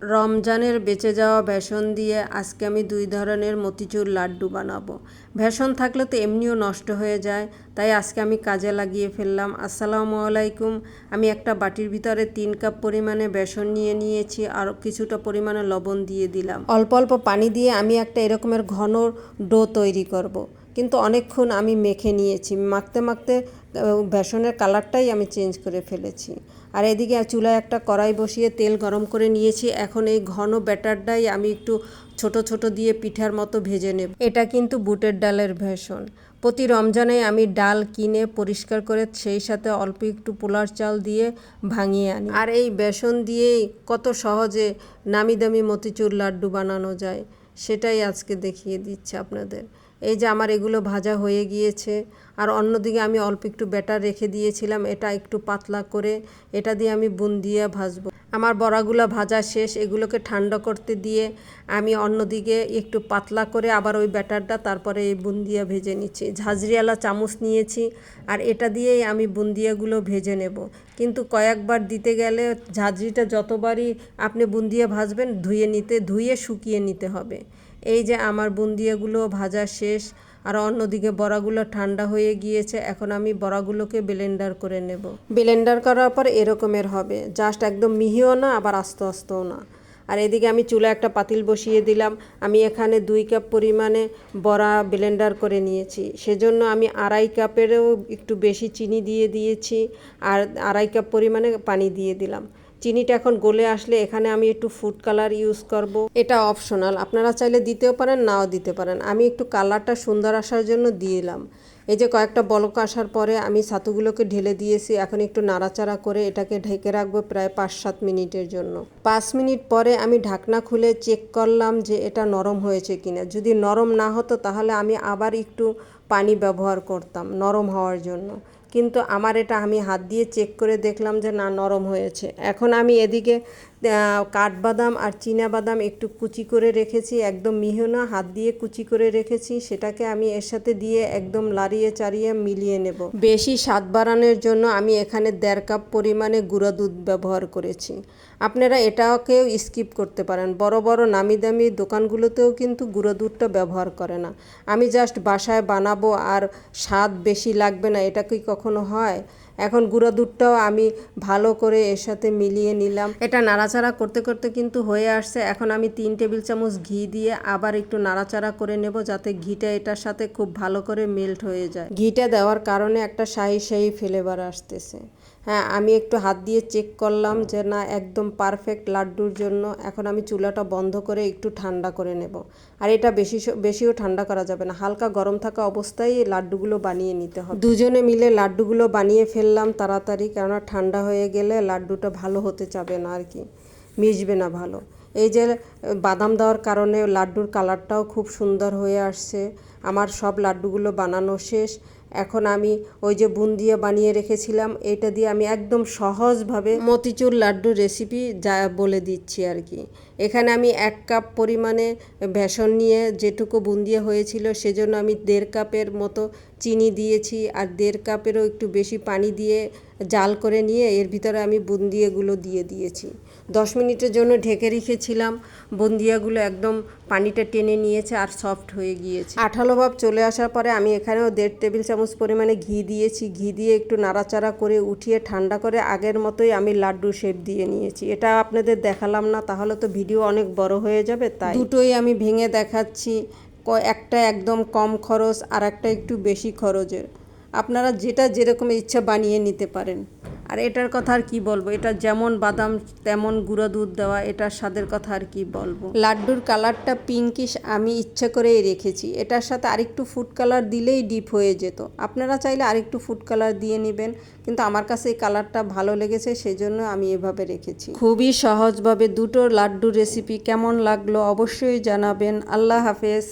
রমজানের বেঁচে যাওয়া বেসন দিয়ে আজকে আমি 2 ধরনের মতিচুর লাড্ডু বানাবো। বেসন থাকলে তো এমনিও নষ্ট হয়ে যায়, তাই আজকে আমি কাজে লাগিয়ে ফেললাম। আসসালামু আলাইকুম। আমি একটা বাটির ভিতরে 3 কাপ পরিমাণে বেসন নিয়ে নিয়েছি, আর কিছুটা পরিমাণে লবণ দিয়ে দিলাম। অল্প অল্প পানি দিয়ে আমি একটা এরকমের ঘন ডো তৈরি করব। কিন্তু অনেকক্ষণ আমি মেখে নিয়েছি, মাখতে মাখতে বেসনের কালারটাই আমি চেঞ্জ করে ফেলেছি। আর এদিকে চুলায় একটা কড়াই বসিয়ে তেল গরম করে নিয়েছি। এখন এই ঘন ব্যাটারটাই আমি একটু ছোট ছোট দিয়ে পিঠার মতো ভেজে নেব। এটা কিন্তু বুটের ডালের বেসন। প্রতি রমজানে আমি ডাল কিনে পরিষ্কার করে সেই সাথে অল্প একটু পোলার চাল দিয়ে ভাঙিয়ে আনি। আর এই বেসন দিয়েই কত সহজে নামি দামি মতিচুর লাড্ডু বানানো যায়, সেটাই আজকে দেখিয়ে দিচ্ছে আপনাদের। এই যে আমার এগুলো ভাজা হয়ে গিয়েছে, আর অন্যদিকে আমি অল্প একটু ব্যাটার রেখে দিয়েছিলাম, এটা একটু পাতলা করে এটা দিয়ে আমি বুন্দিয়া ভাজবো। আমার বড়াগুলো ভাজা শেষ, এগুলোকে ঠান্ডা করতে দিয়ে আমি অন্যদিকে একটু পাতলা করে আবার ওই ব্যাটারটা তারপরে এই বুন্দিয়া ভেজে নিচ্ছি। ঝাঁঝরিওয়ালা চামচ নিয়েছি, আর এটা দিয়েই আমি বুন্দিয়াগুলো ভেজে নেব। কিন্তু কয়েকবার দিতে গেলে ঝাঁঝরিটা যতবারই আপনি বুন্দিয়া ভাজবেন ধুয়ে শুকিয়ে নিতে হবে। এই যে আমার বুন্দিয়াগুলো ভাজা শেষ, আর অন্যদিকে বড়াগুলো ঠান্ডা হয়ে গিয়েছে। এখন আমি বড়াগুলোকে ব্লেন্ডার করে নেব। ব্লেন্ডার করার পর এরকমের হবে, জাস্ট একদম মিহিও না আবার আস্তে আস্তেও না। আর এদিকে আমি চুলা একটা পাতিল বসিয়ে দিলাম। আমি এখানে 2 কাপ পরিমাণে বড়া ব্লেন্ডার করে নিয়েছি, সেজন্য আমি 2.5 কাপেরও একটু বেশি চিনি দিয়ে দিয়েছি, আর 2.5 কাপ পরিমাণে পানি দিয়ে দিলাম। চিনিটা এখন গলে আসলে এখানে আমি একটু ফুড কালার ইউজ করব। এটা অপশনাল, আপনারা চাইলে দিতেও পারেন, নাও দিতে পারেন। আমি একটু কালারটা সুন্দর আসার জন্য দিলাম। এই যে কয়েকটা বলক আসার পরে আমি ছাতুগুলোকে ঢেলে দিয়েছি। এখন একটু নাড়াচাড়া করে এটাকে ঢেকে রাখবো প্রায় 5-7 মিনিটের জন্য। 5 মিনিট পরে আমি ঢাকনা খুলে চেক করলাম যে এটা নরম হয়েছে কিনা। যদি নরম না হতো তাহলে আমি আবার একটু পানি ব্যবহার করতাম নরম হওয়ার জন্য, কিন্তু আমার এটা আমি হাত দিয়ে চেক করে দেখলাম যে না, নরম হয়েছে। এখন আমি এদিকে কাঠবাদাম আর চীনাবাদাম একটু কুচি করে রেখেছি, একদম মিহি না, হাত দিয়ে কুচি করে রেখেছি। সেটাকে আমি এর সাথে দিয়ে একদম লাড়িয়ে চাড়িয়ে মিলিয়ে নেব। বেশি স্বাদ বাড়ানোর জন্য আমি এখানে 1.5 কাপ পরিমাণে গুঁড়া দুধ ব্যবহার করেছি। আপনারা এটাকেও স্কিপ করতে পারেন, বড় বড় নামি দামি দোকানগুলোতেও কিন্তু গুঁড়ো দুধটা ব্যবহার করে না। আমি জাস্ট বাসায় বানাবো আর স্বাদ বেশি লাগবে না, এটা কি কখনো হয়? এখন গুঁড়ো দুধটাও আমি ভালো করে এর সাথে মিলিয়ে নিলাম। এটা নাড়াচাড়া করতে করতে কিন্তু হয়ে আসছে। এখন আমি 3 টেবিল চামচ ঘি দিয়ে আবার একটু নাড়াচাড়া করে নেব, যাতে ঘিটা এটার সাথে খুব ভালো করে মেল্ট হয়ে যায়। ঘিটা দেওয়ার কারণে একটা শাহি শাহি ফ্লেভার আসতেছে। হ্যাঁ, আমি একটু হাত দিয়ে চেক করলাম যে না, একদম পারফেক্ট লাড্ডুর জন্য। এখন আমি চুলাটা বন্ধ করে একটু ঠান্ডা করে নেব। আর এটা বেশিও ঠান্ডা করা যাবে না, হালকা গরম থাকা অবস্থায় লাড্ডুগুলো বানিয়ে নিতে হবে। দুজনে মিলে লাড্ডুগুলো বানিয়ে ফেললাম তাড়াতাড়ি, কেননা ঠান্ডা হয়ে গেলে লাড্ডুটা ভালো হতে চাবে না আর কি, মিশবে না ভালো। এই যে বাদাম দেওয়ার কারণে লাড্ডুর কালারটাও খুব সুন্দর হয়ে আসছে। আমার সব লাড্ডুগুলো বানানো শেষ। এখন আমি ওই যে বুন্দিয়া বানিয়ে রেখেছিলাম, এটা দিয়ে আমি একদম সহজভাবে মতিচুর লাড্ডুর রেসিপি যা বলে দিচ্ছি আর কি। এখানে আমি 1 কাপ পরিমাণে বেসন নিয়ে যেটুকু বুন্দিয়া হয়েছিল, সেজন্য আমি 1.5 কাপের মতো চিনি দিয়েছি, আর 1.5 কাপেরও একটু বেশি পানি দিয়ে জাল করে নিয়ে এর ভিতরে আমি বুন্দিয়াগুলো দিয়ে দিয়েছি। 10 মিনিটের জন্য ঢেকে রেখেছিলাম। বুন্দিয়াগুলো একদম পানিটা টেনে নিয়েছে আর সফট হয়ে গিয়েছে। আঠালো ভাব চলে আসার পরে আমি এখানেও 1.5 টেবিল চামচ পরিমাণে ঘি দিয়েছি। ঘি দিয়ে একটু নাড়াচাড়া করে উঠিয়ে ঠান্ডা করে আগের মতোই আমি লাড্ডু শেপ দিয়ে নিয়েছি। এটা আপনাদের দেখালাম না, তাহলে তো ভিডিও অনেক বড় হয়ে যাবে, তাই দুটোই আমি ভেঙে দেখাচ্ছি। একটা একদম কম খরচ, আর একটা একটু বেশি খরচের। আপনারা যেটা যেরকম ইচ্ছা বানিয়ে নিতে পারেন। আর এটার কথা আর কি বলবো, এটা যেমন বাদাম তেমন গুঁড়ো দুধ দেওয়া, এটার স্বাদের কথা আর কি বলবো। লাড্ডুর কালারটা পিঙ্কিশ আমি ইচ্ছা করেই রেখেছি। এটার সাথে আরেকটু ফুড কালার দিলেই ডিপ হয়ে যেত। আপনারা চাইলে আরেকটু ফুড কালার দিয়ে নেবেন, কিন্তু আমার কাছে এই কালারটা ভালো লেগেছে, সেজন্য আমি এভাবে রেখেছি। খুবই সহজভাবে দুটো লাড্ডুর রেসিপি কেমন লাগলো অবশ্যই জানাবেন। আল্লাহ হাফেজ।